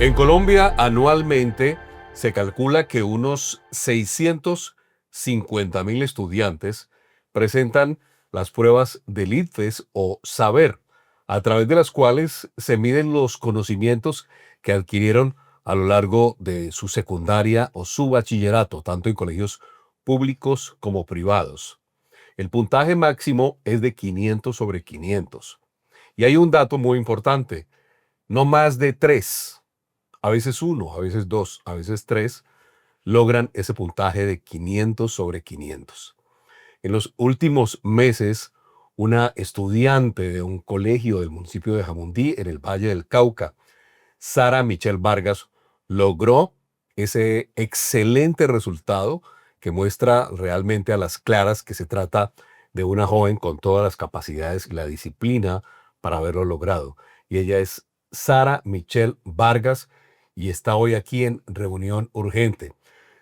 En Colombia, anualmente, se calcula que unos 650.000 estudiantes presentan las pruebas del ICFES o Saber, a través de las cuales se miden los conocimientos que adquirieron a lo largo de su secundaria o su bachillerato, tanto en colegios públicos como privados. El puntaje máximo es de 500 sobre 500. Y hay un dato muy importante: no más de 3, a veces uno, a veces dos, a veces tres, logran ese puntaje de 500 sobre 500. En los últimos meses, una estudiante de un colegio del municipio de Jamundí, en el Valle del Cauca, Sara Michelle Vargas, logró ese excelente resultado que muestra realmente a las claras que se trata de una joven con todas las capacidades y la disciplina para haberlo logrado. Y ella es Sara Michelle Vargas y está hoy aquí en reunión urgente.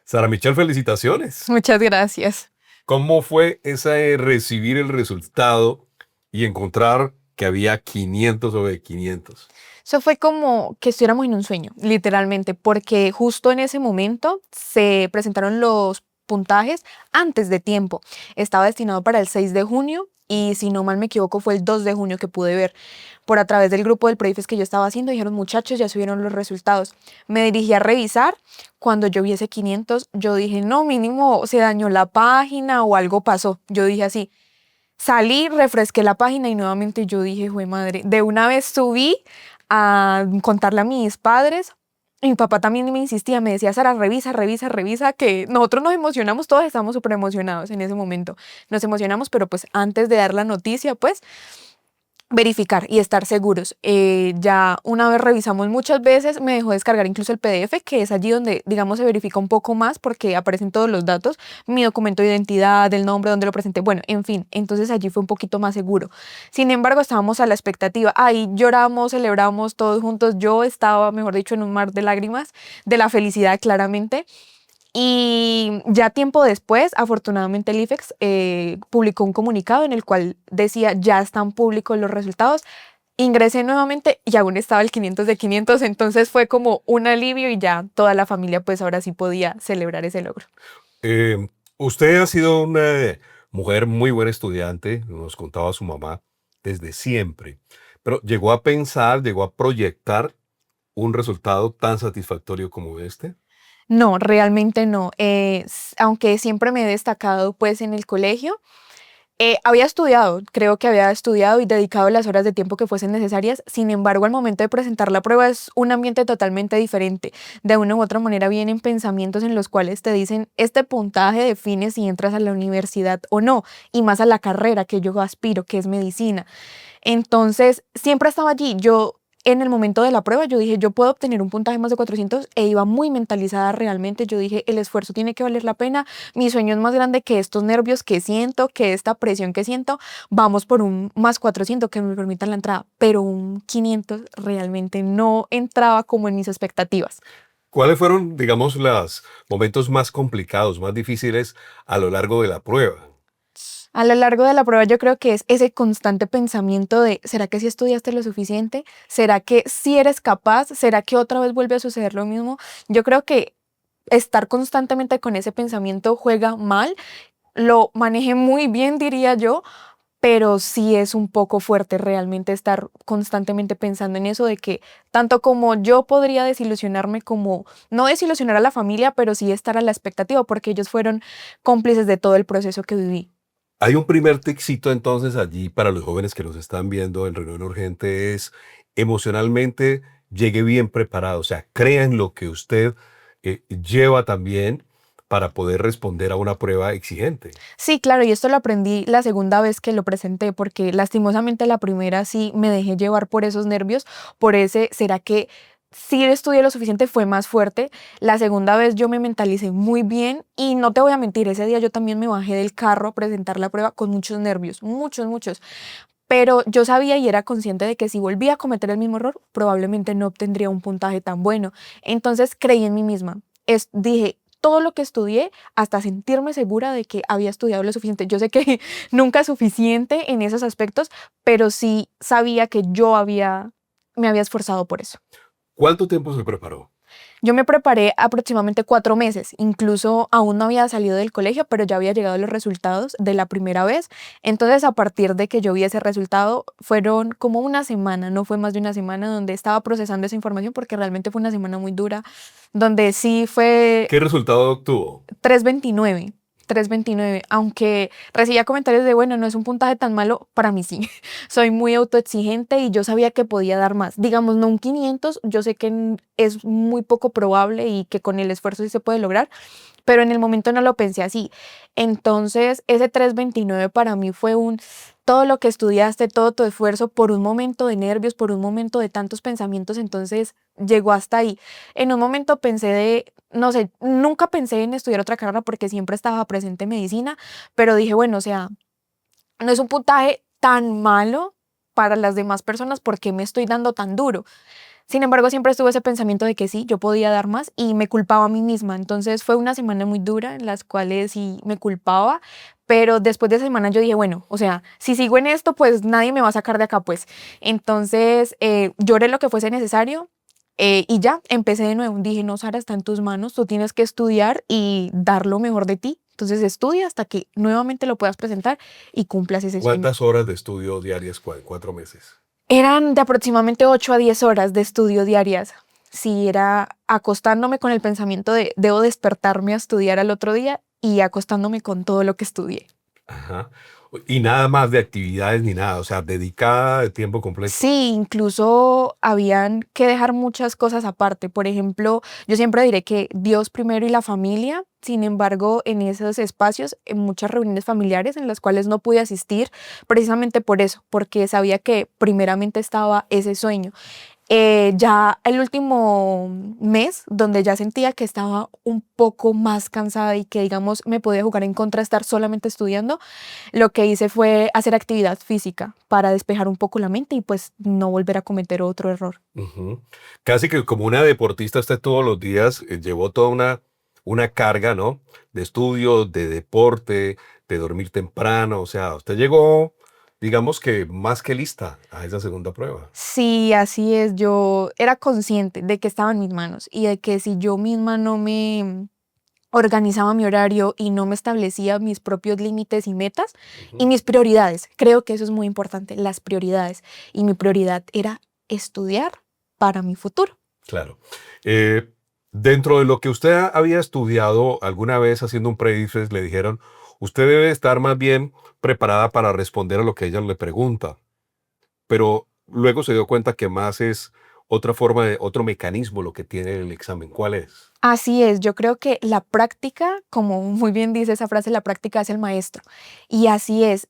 Sara Michelle, felicitaciones. Muchas gracias. ¿Cómo fue ese recibir el resultado y encontrar que había 500 sobre 500? Eso fue como que estuviéramos en un sueño, literalmente, porque justo en ese momento se presentaron los puntajes antes de tiempo. Estaba destinado para el 6 de junio y si no mal me equivoco fue el 2 de junio que pude ver. Por a través del grupo del Proifes que yo estaba haciendo, dijeron: muchachos, ya subieron los resultados. Me dirigí a revisar. Cuando yo vi ese 500, yo dije: no, mínimo se dañó la página o algo pasó. Yo dije así. Salí, refresqué la página y nuevamente yo dije: jue madre, de una vez subí a contarle a mis padres. Y mi papá también me insistía, me decía: Sara, revisa, revisa, revisa, que nosotros nos emocionamos, todos estamos súper emocionados en ese momento. Nos emocionamos, pero pues antes de dar la noticia, pues verificar y estar seguros. Ya una vez revisamos muchas veces, me dejó descargar incluso el PDF, que es allí donde, digamos, se verifica un poco más porque aparecen todos los datos, mi documento de identidad, el nombre, donde lo presenté, bueno, en fin, entonces allí fue un poquito más seguro. Sin embargo, estábamos a la expectativa, ahí lloramos, celebramos todos juntos, yo estaba, mejor dicho, en un mar de lágrimas, de la felicidad claramente. Y ya tiempo después, afortunadamente, el IFEX publicó un comunicado en el cual decía: ya están públicos los resultados. Ingresé nuevamente y aún estaba el 500 de 500, entonces fue como un alivio y ya toda la familia pues ahora sí podía celebrar ese logro. Usted ha sido una mujer muy buena estudiante, nos contaba su mamá, desde siempre, pero llegó a pensar, llegó a proyectar un resultado tan satisfactorio como este. No, realmente no. Aunque siempre me he destacado pues en el colegio, había estudiado, creo que había estudiado y dedicado las horas de tiempo que fuesen necesarias. Sin embargo, al momento de presentar la prueba es un ambiente totalmente diferente. De una u otra manera vienen pensamientos en los cuales te dicen: este puntaje define si entras a la universidad o no, y más a la carrera que yo aspiro, que es medicina. Entonces, siempre estaba allí. Yo, en el momento de la prueba, yo dije: yo puedo obtener un puntaje más de 400, e iba muy mentalizada realmente. Yo dije: el esfuerzo tiene que valer la pena. Mi sueño es más grande que estos nervios que siento, que esta presión que siento. Vamos por un más 400 que me permitan la entrada. Pero un 500 realmente no entraba como en mis expectativas. ¿Cuáles fueron, digamos, los momentos más complicados, más difíciles a lo largo de la prueba? A lo largo de la prueba yo creo que es ese constante pensamiento de: ¿será que sí estudiaste lo suficiente? ¿Será que sí eres capaz? ¿Será que otra vez vuelve a suceder lo mismo? Yo creo que estar constantemente con ese pensamiento juega mal. Lo manejé muy bien, diría yo, pero sí es un poco fuerte realmente estar constantemente pensando en eso, de que tanto como yo podría desilusionarme, como no desilusionar a la familia, pero sí estar a la expectativa, porque ellos fueron cómplices de todo el proceso que viví. Hay un primer texito entonces allí para los jóvenes que nos están viendo en reunión urgente: es emocionalmente llegue bien preparado, o sea, crea en lo que usted lleva también para poder responder a una prueba exigente. Sí, claro, y esto lo aprendí la segunda vez que lo presenté, porque lastimosamente la primera sí me dejé llevar por esos nervios, por ese ¿será que sí estudié lo suficiente? Fue más fuerte. La segunda vez yo me mentalicé muy bien y no te voy a mentir, ese día yo también me bajé del carro a presentar la prueba con muchos nervios, muchos, muchos. Pero yo sabía y era consciente de que si volvía a cometer el mismo error, probablemente no obtendría un puntaje tan bueno. Entonces creí en mí misma. Dije: todo lo que estudié, hasta sentirme segura de que había estudiado lo suficiente. Yo sé que nunca es suficiente en esos aspectos, pero sí sabía que me había esforzado por eso. ¿Cuánto tiempo se preparó? Yo me preparé aproximadamente 4 meses, incluso aún no había salido del colegio, pero ya había llegado los resultados de la primera vez. Entonces, a partir de que yo vi ese resultado, fueron como una semana, no fue más de una semana, donde estaba procesando esa información porque realmente fue una semana muy dura, donde sí fue ¿Qué resultado obtuvo? 3.29. 3.29, aunque recibía comentarios de, bueno, no es un puntaje tan malo, para mí sí. Soy muy autoexigente y yo sabía que podía dar más. Digamos, no un 500, yo sé que es muy poco probable y que con el esfuerzo sí se puede lograr, pero en el momento no lo pensé así. Entonces, ese 3.29 para mí fue todo lo que estudiaste, todo tu esfuerzo por un momento de nervios, por un momento de tantos pensamientos, entonces llegó hasta ahí. En un momento pensé no sé, nunca pensé en estudiar otra carrera porque siempre estaba presente en medicina, pero dije, bueno, o sea, no es un puntaje tan malo para las demás personas, ¿por qué me estoy dando tan duro? Sin embargo, siempre estuvo ese pensamiento de que sí, yo podía dar más y me culpaba a mí misma. Entonces fue una semana muy dura en las cuales sí me culpaba, pero después de esa semana yo dije, bueno, o sea, si sigo en esto, pues nadie me va a sacar de acá, pues. Entonces lloré lo que fuese necesario. Y ya, empecé de nuevo. Dije, no, Sara, está en tus manos, tú tienes que estudiar y dar lo mejor de ti. Entonces estudia hasta que nuevamente lo puedas presentar y cumplas ese sueño. ¿Cuántas horas de estudio diarias? 4 meses. Eran de aproximadamente 8 a 10 horas de estudio diarias. Sí, era acostándome con el pensamiento de debo despertarme a estudiar al otro día y acostándome con todo lo que estudié. Ajá. Y nada más de actividades ni nada, o sea, dedicada de tiempo completo. Sí, incluso habían que dejar muchas cosas aparte. Por ejemplo, yo siempre diré que Dios primero y la familia. Sin embargo, en esos espacios, en muchas reuniones familiares en las cuales no pude asistir, precisamente por eso, porque sabía que primeramente estaba ese sueño. Ya el último mes, donde ya sentía que estaba un poco más cansada y que, digamos, me podía jugar en contra de estar solamente estudiando, lo que hice fue hacer actividad física para despejar un poco la mente y pues no volver a cometer otro error. Ujú. Casi que como una deportista, usted todos los días llevó toda una carga, ¿no? De estudio, de deporte, de dormir temprano. O sea, usted llegó, digamos que más que lista a esa segunda prueba. Sí, así es. Yo era consciente de que estaba en mis manos y de que si yo misma no me organizaba mi horario y no me establecía mis propios límites y metas y Ujú. mis prioridades. Creo que eso es muy importante, las prioridades. Y mi prioridad era estudiar para mi futuro. Claro. Eh, Dentro de lo que usted había estudiado alguna vez haciendo un pre-ICFES, le dijeron, usted debe estar más bien preparada para responder a lo que ella le pregunta. Pero luego se dio cuenta que más es otra forma de, otro mecanismo lo que tiene el examen. ¿Cuál es? Así es, yo creo que la práctica, como muy bien dice esa frase, la práctica es el maestro. Y así es,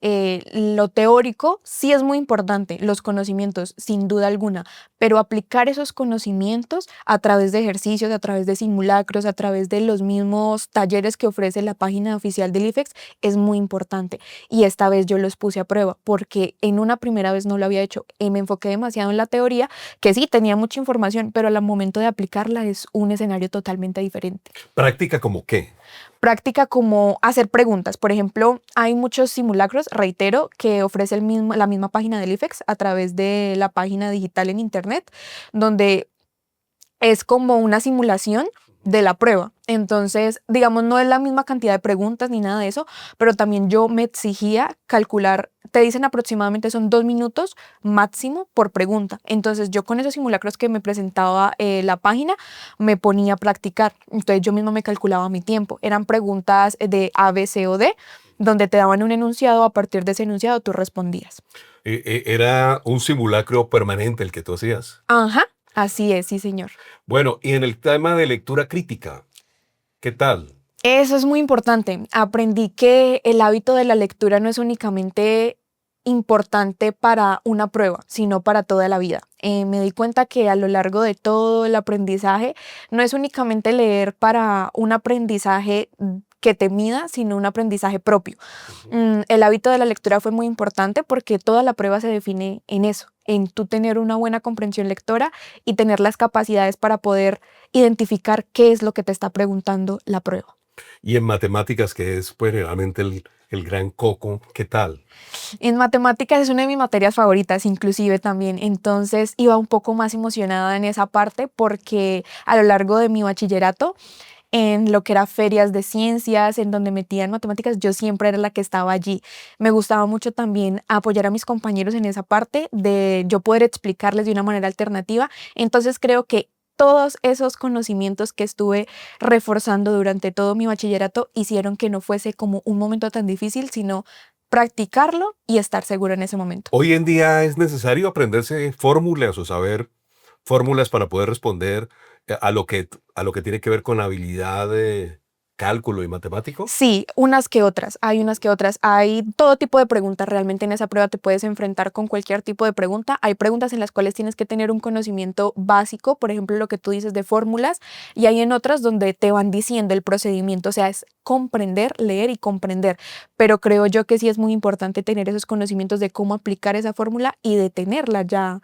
lo teórico sí es muy importante, los conocimientos, sin duda alguna, pero aplicar esos conocimientos a través de ejercicios, a través de simulacros, a través de los mismos talleres que ofrece la página oficial del IFEX es muy importante. Y esta vez yo los puse a prueba, porque en una primera vez no lo había hecho, me enfoqué demasiado en la teoría, que sí tenía mucha información, pero al momento de aplicarla es un escenario totalmente diferente. ¿Práctica como qué? Práctica como hacer preguntas. Por ejemplo, hay muchos simulacros, reitero, que ofrece la misma página del IFEX a través de la página digital en internet, donde es como una simulación de la prueba. Entonces, digamos, no es la misma cantidad de preguntas ni nada de eso, pero también yo me exigía calcular, te dicen aproximadamente son 2 minutos máximo por pregunta. Entonces, yo con esos simulacros que me presentaba la página, me ponía a practicar. Entonces, yo misma me calculaba mi tiempo. Eran preguntas de A, B, C o D, donde te daban un enunciado, a partir de ese enunciado tú respondías. Era un simulacro permanente el que tú hacías. Ajá, así es, sí, señor. Bueno, y en el tema de lectura crítica, ¿qué tal? Eso es muy importante. Aprendí que el hábito de la lectura no es únicamente importante para una prueba, sino para toda la vida. Me di cuenta que a lo largo de todo el aprendizaje no es únicamente leer para un aprendizaje que te mida, sino un aprendizaje propio. Ujú. El hábito de la lectura fue muy importante porque toda la prueba se define en eso, en tú tener una buena comprensión lectora y tener las capacidades para poder identificar qué es lo que te está preguntando la prueba. Y en matemáticas, que es pues realmente el gran coco, ¿qué tal? En matemáticas es una de mis materias favoritas, inclusive también. Entonces iba un poco más emocionada en esa parte porque a lo largo de mi bachillerato, en lo que era ferias de ciencias, en donde metían matemáticas, yo siempre era la que estaba allí. Me gustaba mucho también apoyar a mis compañeros en esa parte de yo poder explicarles de una manera alternativa. Entonces creo que todos esos conocimientos que estuve reforzando durante todo mi bachillerato hicieron que no fuese como un momento tan difícil, sino practicarlo y estar seguro en ese momento. Hoy en día es necesario aprenderse fórmulas o saber fórmulas para poder responder a lo que tiene que ver con habilidad de cálculo y matemático. Sí, unas que otras, hay unas que otras. Hay todo tipo de preguntas, realmente en esa prueba te puedes enfrentar con cualquier tipo de pregunta. Hay preguntas en las cuales tienes que tener un conocimiento básico, por ejemplo, lo que tú dices de fórmulas, y hay en otras donde te van diciendo el procedimiento, o sea, es comprender, leer y comprender. Pero creo yo que sí es muy importante tener esos conocimientos de cómo aplicar esa fórmula y de tenerla ya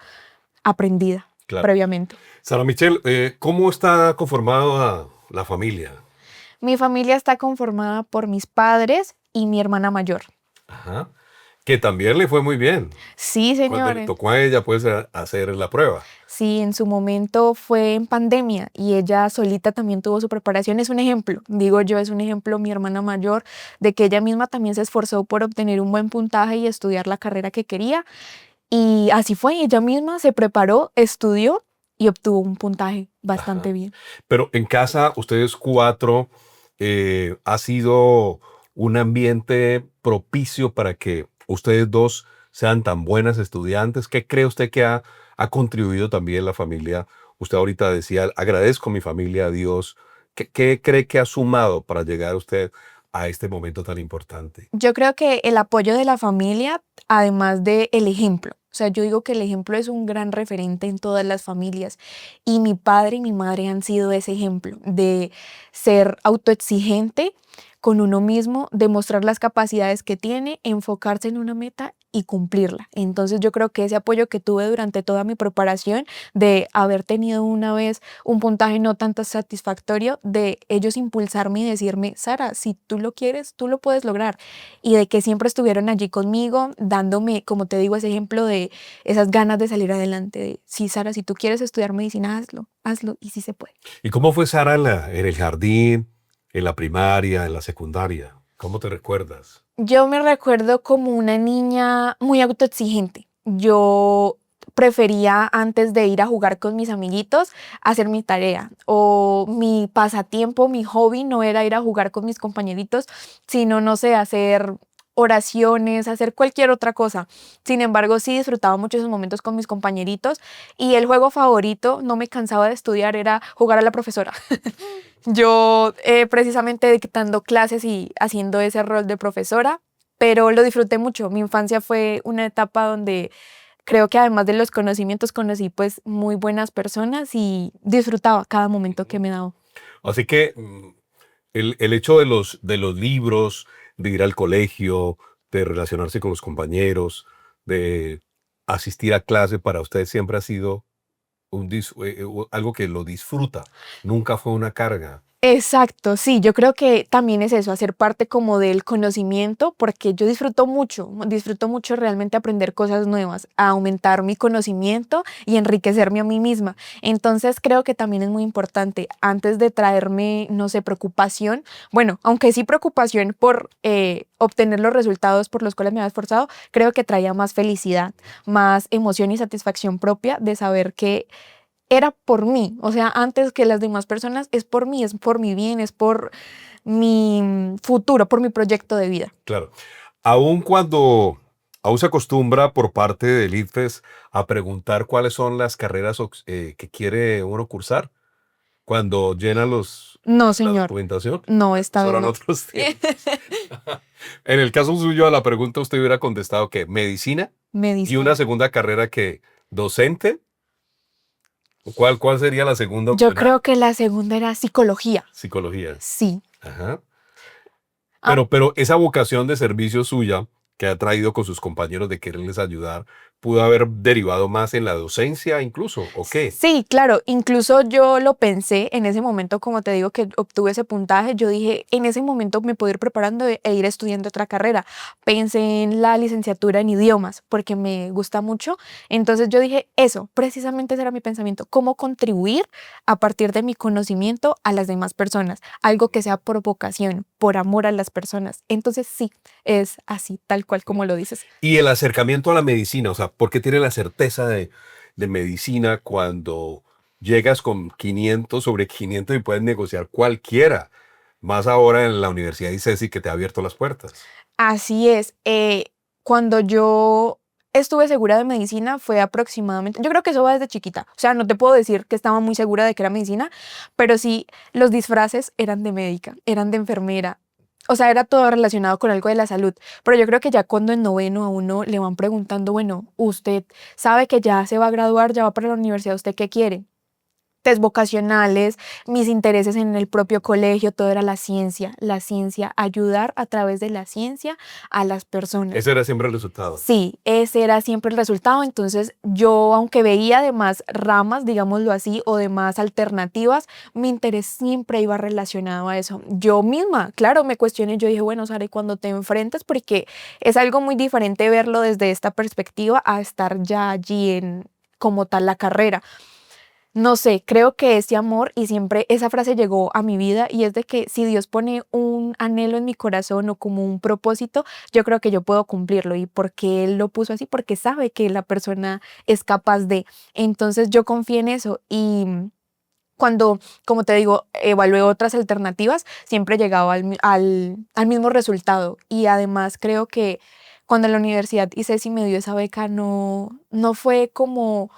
aprendida Claro. previamente. Sara Michelle, ¿cómo está conformada la familia? Mi familia está conformada por mis padres y mi hermana mayor. Ajá. Que también le fue muy bien. Sí, Cuando le señores. tocó a ella pues hacer la prueba. Sí, en su momento fue en pandemia y ella solita también tuvo su preparación. Es un ejemplo, digo yo, es un ejemplo mi hermana mayor de que ella misma también se esforzó por obtener un buen puntaje y estudiar la carrera que quería. Y así fue, ella misma se preparó, estudió y obtuvo un puntaje bastante Ajá. bien. Pero en casa, ustedes cuatro, ¿ha sido un ambiente propicio para que ustedes dos sean tan buenas estudiantes? ¿Qué cree usted que ha contribuido también la familia? Usted ahorita decía, agradezco a mi familia, a Dios. ¿Qué cree que ha sumado para llegar usted a este momento tan importante? Yo creo que el apoyo de la familia, además de el ejemplo. O sea, yo digo que el ejemplo es un gran referente en todas las familias y mi padre y mi madre han sido ese ejemplo de ser autoexigente con uno mismo, demostrar las capacidades que tiene, enfocarse en una meta y cumplirla. Entonces yo creo que ese apoyo que tuve durante toda mi preparación de haber tenido una vez un puntaje no tan satisfactorio, de ellos impulsarme y decirme, Sara, si tú lo quieres, tú lo puedes lograr. Y de que siempre estuvieron allí conmigo, dándome, como te digo, ese ejemplo de esas ganas de salir adelante, de, sí, Sara, si tú quieres estudiar medicina, hazlo, hazlo, y sí se puede. ¿Y cómo fue Sara en el jardín, en la primaria, en la secundaria? ¿Cómo te recuerdas? Yo me recuerdo como una niña muy autoexigente. Yo prefería antes de ir a jugar con mis amiguitos hacer mi tarea o mi pasatiempo, mi hobby no era ir a jugar con mis compañeritos, sino, no sé, hacer oraciones, hacer cualquier otra cosa. Sin embargo, sí disfrutaba mucho esos momentos con mis compañeritos y el juego favorito, no me cansaba de estudiar, era jugar a la profesora. Yo precisamente dictando clases y haciendo ese rol de profesora, pero lo disfruté mucho. Mi infancia fue una etapa donde creo que además de los conocimientos conocí pues muy buenas personas y disfrutaba cada momento que me daba. Así que el hecho de los libros, de ir al colegio, de relacionarse con los compañeros, de asistir a clase, para usted siempre ha sido algo que lo disfruta. Nunca fue una carga. Exacto, sí, yo creo que también es eso, hacer parte como del conocimiento, porque yo disfruto mucho realmente aprender cosas nuevas, a aumentar mi conocimiento y enriquecerme a mí misma. Entonces creo que también es muy importante, antes de traerme, no sé, preocupación, bueno, aunque sí preocupación por obtener los resultados por los cuales me había esforzado, creo que traía más felicidad, más emoción y satisfacción propia de saber que era por mí, o sea, antes que las demás personas, es por mí, es por mi bien, es por mi futuro, por mi proyecto de vida. Claro. Aun cuando aún se acostumbra por parte del ITFES a preguntar cuáles son las carreras que quiere uno cursar cuando llena No, la señor, documentación. no, Bueno, esta eso vez eran no. otros tiempos. En el caso suyo, a la pregunta usted hubiera contestado que medicina y una Medicina. segunda carrera que docente. ¿Cuál sería la segunda Yo opción? creo que la segunda era psicología. Psicología. Sí. Ajá. Ah, Pero esa vocación de servicio suya que ha traído con sus compañeros de quererles ayudar, pudo haber derivado más en la docencia incluso, ¿o qué? Sí, claro, incluso yo lo pensé en ese momento, como te digo que obtuve ese puntaje, yo dije, en ese momento me puedo ir preparando e ir estudiando otra carrera. Pensé en la licenciatura en idiomas porque me gusta mucho. Entonces yo dije, eso, precisamente ese era mi pensamiento, cómo contribuir a partir de mi conocimiento a las demás personas, algo que sea por vocación, por amor a las personas. Entonces sí, es así, tal cual como lo dices. Y el acercamiento a la medicina, o sea, ¿por qué tiene la certeza de medicina cuando llegas con 500 sobre 500 y puedes negociar cualquiera? Más ahora en la Universidad de ICESI que te ha abierto las puertas. Así es. Cuando yo estuve segura de medicina fue aproximadamente, yo creo que eso va desde chiquita. O sea, no te puedo decir que estaba muy segura de que era medicina, pero sí los disfraces eran de médica, eran de enfermera. O sea, era todo relacionado con algo de la salud. Pero yo creo que ya cuando en noveno a uno le van preguntando, bueno, usted sabe que ya se va a graduar, ya va para la universidad, ¿usted qué quiere? Test vocacionales, mis intereses en el propio colegio, todo era la ciencia, ayudar a través de la ciencia a las personas. Ese era siempre el resultado. Sí, ese era siempre el resultado. Entonces, yo, aunque veía de más ramas, digámoslo así, o de más alternativas, mi interés siempre iba relacionado a eso. Yo misma, claro, me cuestioné, yo dije, bueno, Sara, ¿y cuando te enfrentas? Porque es algo muy diferente verlo desde esta perspectiva a estar ya allí en como tal la carrera. No sé, creo que ese amor y siempre esa frase llegó a mi vida y es de que si Dios pone un anhelo en mi corazón o como un propósito, yo creo que yo puedo cumplirlo. ¿Y por qué Él lo puso así? Porque sabe que la persona es capaz de. Entonces yo confié en eso y cuando, como te digo, evalué otras alternativas, siempre llegaba al mismo resultado. Y además creo que cuando en la universidad ICESI me dio esa beca, no fue como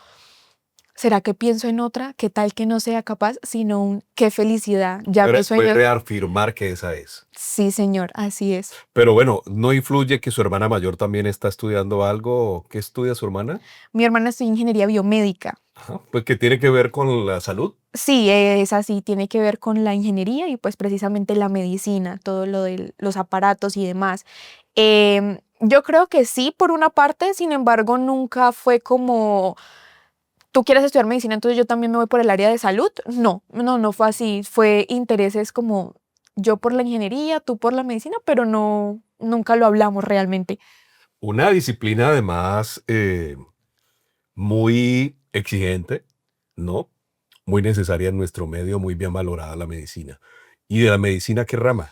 ¿será que pienso en otra? ¿Qué tal que no sea capaz? Sino un qué felicidad. Ya mis Fue sueños. reafirmar que esa es. Sí, señor, así es. Pero bueno, ¿no influye que su hermana mayor también está estudiando algo? ¿Qué estudia su hermana? Mi hermana estudia ingeniería biomédica. Ajá, pues que tiene que ver con la salud. Sí, es así, tiene que ver con la ingeniería y pues precisamente la medicina, todo lo de los aparatos y demás. Yo creo que sí, por una parte, sin embargo, nunca fue como tú quieres estudiar medicina, entonces yo también me voy por el área de salud. No fue así. Fue intereses como yo por la ingeniería, tú por la medicina, pero no, nunca lo hablamos realmente. Una disciplina además muy exigente, ¿no? Muy necesaria en nuestro medio, muy bien valorada la medicina. ¿Y de la medicina qué rama?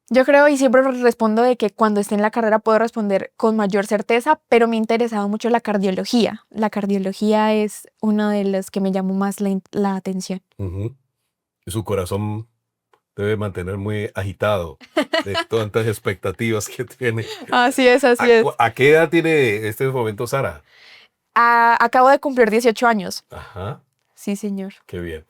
Yo creo y siempre respondo de que cuando esté en la carrera puedo responder con mayor certeza, pero me ha interesado mucho la cardiología. La cardiología es una de las que me llamó más la atención. Ujú. Su corazón debe mantener muy agitado de tantas expectativas que tiene. Así es, así es. A qué edad tiene este momento Sara? Acabo de cumplir 18 años. Ajá, Sí, señor. qué bien.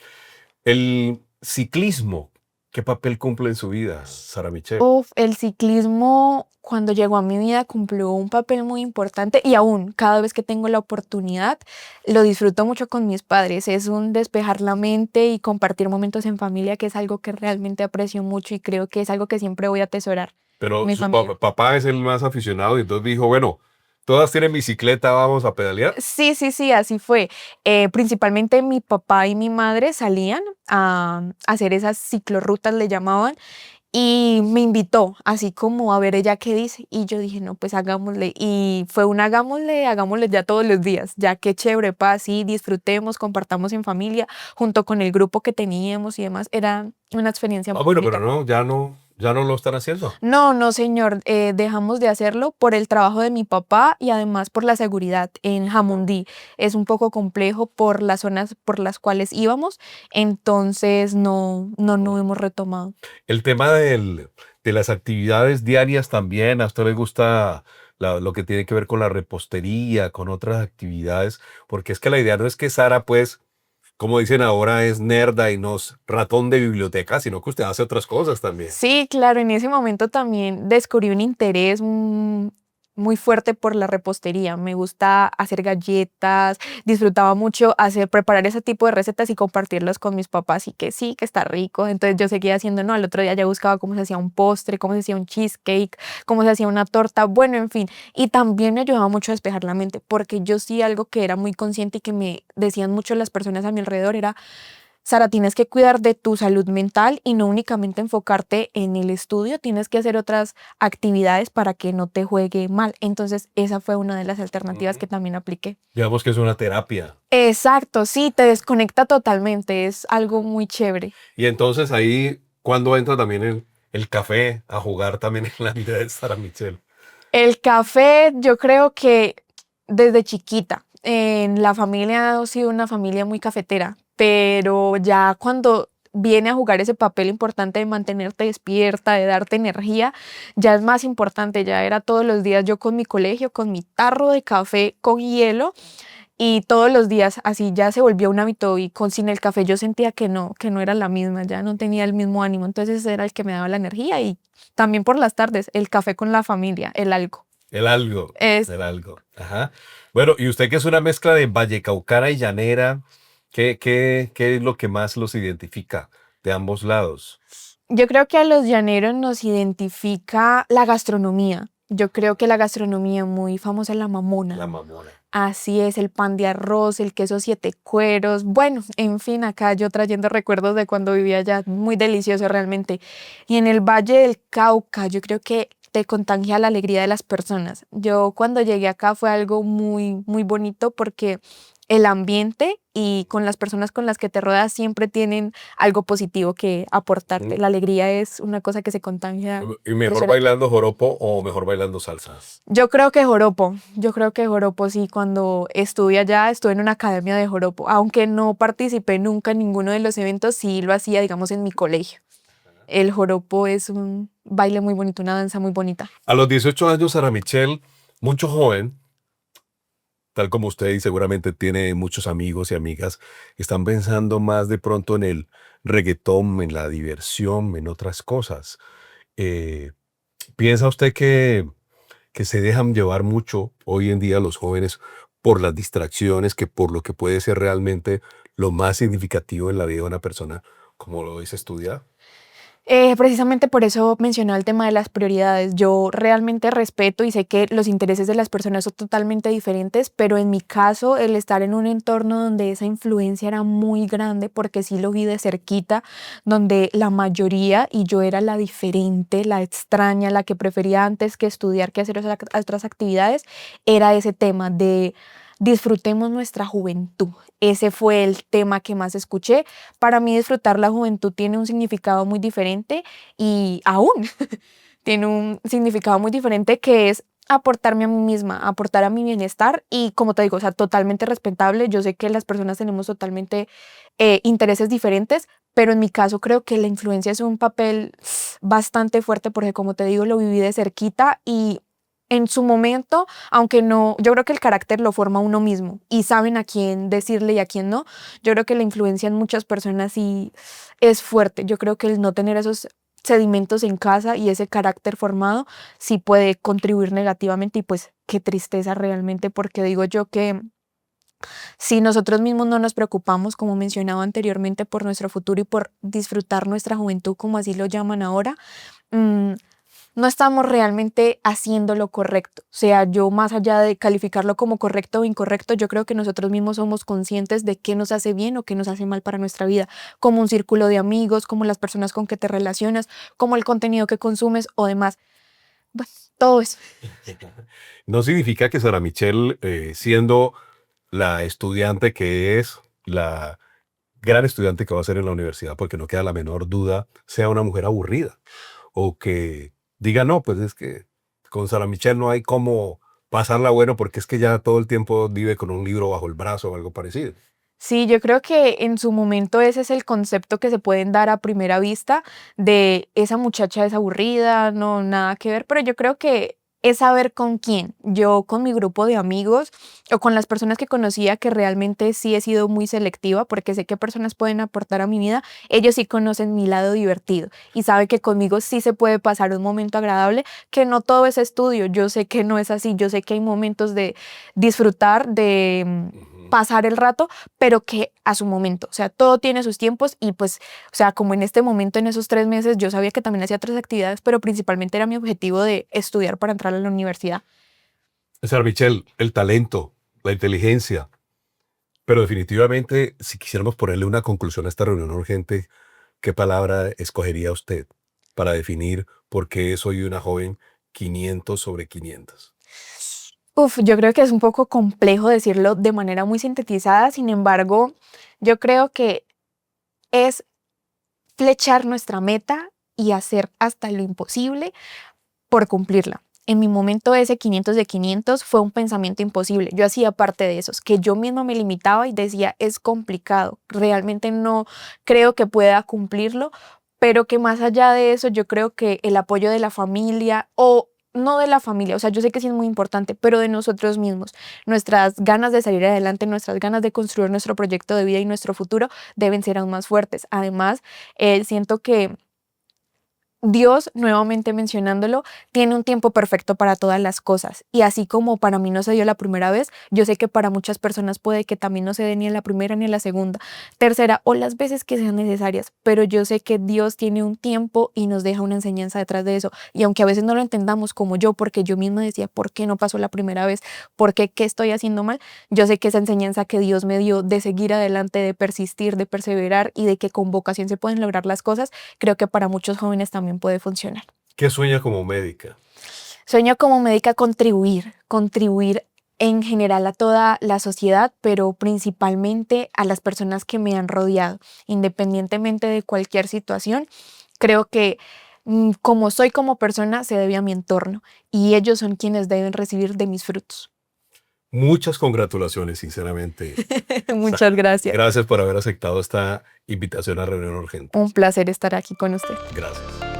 El ciclismo, ¿qué papel cumple en su vida, Sara Michelle? Uf, el ciclismo cuando llegó a mi vida cumplió un papel muy importante y aún cada vez que tengo la oportunidad lo disfruto mucho con mis padres. Es un despejar la mente y compartir momentos en familia que es algo que realmente aprecio mucho y creo que es algo que siempre voy a atesorar, Pero mi su familia. papá es el más aficionado y entonces dijo, bueno, todas tienen bicicleta, vamos a pedalear. Sí, sí, sí, así fue. Principalmente mi papá y mi madre salían a hacer esas ciclorrutas, le llamaban, y me invitó, así como a ver ella qué dice. Y yo dije, no, pues hagámosle. Y fue un hagámosle ya todos los días. Ya qué chévere, pa, sí, disfrutemos, compartamos en familia, junto con el grupo que teníamos y demás. Era una experiencia Ah, muy bueno, pero bonita. no, ya no lo están haciendo. No, no, señor, dejamos de hacerlo por el trabajo de mi papá y además por la seguridad en Jamundí. Es un poco complejo por las zonas por las cuales íbamos, entonces no hemos retomado. El tema de las actividades diarias también, ¿a usted le gusta lo que tiene que ver con la repostería, con otras actividades? Porque es que la idea no es que Sara, pues, como dicen ahora, es nerda y no es ratón de biblioteca, sino que usted hace otras cosas también. Sí, claro, en ese momento también descubrí un interés, muy fuerte por la repostería. Me gusta hacer galletas, disfrutaba mucho preparar ese tipo de recetas y compartirlas con mis papás y que sí, que está rico. Entonces yo seguía haciendo, no, al otro día ya buscaba cómo se hacía un postre, cómo se hacía un cheesecake, cómo se hacía una torta, bueno, en fin. Y también me ayudaba mucho a despejar la mente, porque yo sí algo que era muy consciente y que me decían mucho las personas a mi alrededor era: Sara, tienes que cuidar de tu salud mental y no únicamente enfocarte en el estudio, tienes que hacer otras actividades para que no te juegue mal. Entonces, esa fue una de las alternativas que Ujú. también apliqué. Digamos que es una terapia. Exacto, sí, te desconecta totalmente, es algo muy chévere. Y entonces ahí, ¿cuándo entra también el café a jugar también en la vida de Sara Michelle? El café, yo creo que desde chiquita, en la familia ha sido una familia muy cafetera, pero ya cuando viene a jugar ese papel importante de mantenerte despierta, de darte energía, ya es más importante, ya era todos los días yo con mi colegio, con mi tarro de café con hielo y todos los días así ya se volvió un hábito y sin el café yo sentía que no era la misma, ya no tenía el mismo ánimo, entonces era el que me daba la energía y también por las tardes, el café con la familia, el algo. El algo, Es, el algo. Ajá. Bueno, y usted que es una mezcla de vallecaucana y llanera, ¿qué es lo que más los identifica de ambos lados? yo creo que a los llaneros nos identifica la gastronomía. Yo creo que la gastronomía muy famosa es la mamona. La mamona. Así es, el pan de arroz, el queso siete cueros. Bueno, en fin, acá yo trayendo recuerdos de cuando vivía allá, muy delicioso realmente. Y en el Valle del Cauca, yo creo que te contagia la alegría de las personas. Yo cuando llegué acá fue algo muy, muy bonito porque el ambiente y con las personas con las que te rodeas siempre tienen algo positivo que aportarte. Mm. La alegría es una cosa que se contagia ¿Y mejor impresionante. bailando joropo o mejor bailando salsa? Yo creo que joropo, sí, cuando estuve allá, estuve en una academia de joropo, aunque no participé nunca en ninguno de los eventos, sí lo hacía, digamos, en mi colegio. El joropo es un baile muy bonito, una danza muy bonita. A los 18 años, Sara Michelle, mucho joven, tal como usted y seguramente tiene muchos amigos y amigas, están pensando más de pronto en el reggaetón, en la diversión, en otras cosas. Eh, ¿Piensa usted que se dejan llevar mucho hoy en día los jóvenes por las distracciones que por lo que puede ser realmente lo más significativo en la vida de una persona, como lo es estudiar? Precisamente por eso mencionaba el tema de las prioridades. Yo realmente respeto y sé que los intereses de las personas son totalmente diferentes, pero en mi caso, el estar en un entorno donde esa influencia era muy grande, porque sí lo vi de cerquita, donde la mayoría, y yo era la diferente, la extraña, la que prefería antes que estudiar, que hacer otras actividades, era ese tema de disfrutemos nuestra juventud. Ese fue el tema que más escuché. Para mí disfrutar la juventud tiene un significado muy diferente y aún tiene un significado muy diferente que es aportarme a mí misma, aportar a mi bienestar y como te digo, o sea, totalmente respetable. Yo sé que las personas tenemos totalmente intereses diferentes, pero en mi caso creo que la influencia es un papel bastante fuerte porque como te digo, lo viví de cerquita y en su momento, aunque no, yo creo que el carácter lo forma uno mismo y saben a quién decirle y a quién no. Yo creo que la influencia en muchas personas sí es fuerte. Yo creo que el no tener esos sedimentos en casa y ese carácter formado sí puede contribuir negativamente y pues qué tristeza realmente porque digo yo que si nosotros mismos no nos preocupamos, como mencionaba anteriormente, por nuestro futuro y por disfrutar nuestra juventud, como así lo llaman ahora, mm, no estamos realmente haciendo lo correcto. O sea, yo más allá de calificarlo como correcto o incorrecto, yo creo que nosotros mismos somos conscientes de qué nos hace bien o qué nos hace mal para nuestra vida, como un círculo de amigos, como las personas con que te relacionas, como el contenido que consumes o demás. Bueno, todo eso. No significa que Sara Michelle, siendo la estudiante que es, la gran estudiante que va a ser en la universidad, porque no queda la menor duda, sea una mujer aburrida o que diga, no, pues es que con Sara Michelle no hay cómo pasarla bueno porque es que ya todo el tiempo vive con un libro bajo el brazo o algo parecido. Sí, yo creo que en su momento ese es el concepto que se pueden dar a primera vista de esa muchacha es aburrida, no, nada que ver, pero yo creo que es saber con quién. Yo con mi grupo de amigos o con las personas que conocía, que realmente sí he sido muy selectiva porque sé qué personas pueden aportar a mi vida, ellos sí conocen mi lado divertido y saben que conmigo sí se puede pasar un momento agradable, que no todo es estudio. Yo sé que no es así, yo sé que hay momentos de disfrutar, de Ujú. pasar el rato, pero que a su momento, o sea, todo tiene sus tiempos y pues, o sea, como en este momento, en esos 3 meses, yo sabía que también hacía otras actividades, pero principalmente era mi objetivo de estudiar para entrar a la universidad. O sea, Michelle, el talento, la inteligencia, pero definitivamente, si quisiéramos ponerle una conclusión a esta reunión urgente, ¿qué palabra escogería usted para definir por qué soy una joven 500 sobre 500? Uf, yo creo que es un poco complejo decirlo de manera muy sintetizada, sin embargo, yo creo que es flechar nuestra meta y hacer hasta lo imposible por cumplirla. En mi momento ese 500 de 500 fue un pensamiento imposible. Yo hacía parte de esos, que yo misma me limitaba y decía, es complicado, realmente no creo que pueda cumplirlo, pero que más allá de eso, yo creo que el apoyo de la familia o no de la familia, o sea, yo sé que sí es muy importante, pero de nosotros mismos, nuestras ganas de salir adelante, nuestras ganas de construir nuestro proyecto de vida y nuestro futuro deben ser aún más fuertes. Además, siento que Dios, nuevamente mencionándolo, tiene un tiempo perfecto para todas las cosas. Y así como para mí no se dio la primera vez, yo sé que para muchas personas puede que también no se dé ni en la primera ni en la segunda, tercera o las veces que sean necesarias. Pero yo sé que Dios tiene un tiempo y nos deja una enseñanza detrás de eso. Y aunque a veces no lo entendamos como yo, porque yo misma decía, ¿por qué no pasó la primera vez? ¿Por qué? ¿Qué estoy haciendo mal? Yo sé que esa enseñanza que Dios me dio de seguir adelante, de persistir, de perseverar y de que con vocación se pueden lograr las cosas, creo que para muchos jóvenes también puede funcionar. ¿Qué sueña como médica? Sueño como médica contribuir en general a toda la sociedad, pero principalmente a las personas que me han rodeado, independientemente de cualquier situación. Creo que como soy como persona se debe a mi entorno y ellos son quienes deben recibir de mis frutos. Muchas congratulaciones, sinceramente. Sa- Muchas gracias. Gracias por haber aceptado esta invitación a reunión urgente. Un placer estar aquí con usted. Gracias.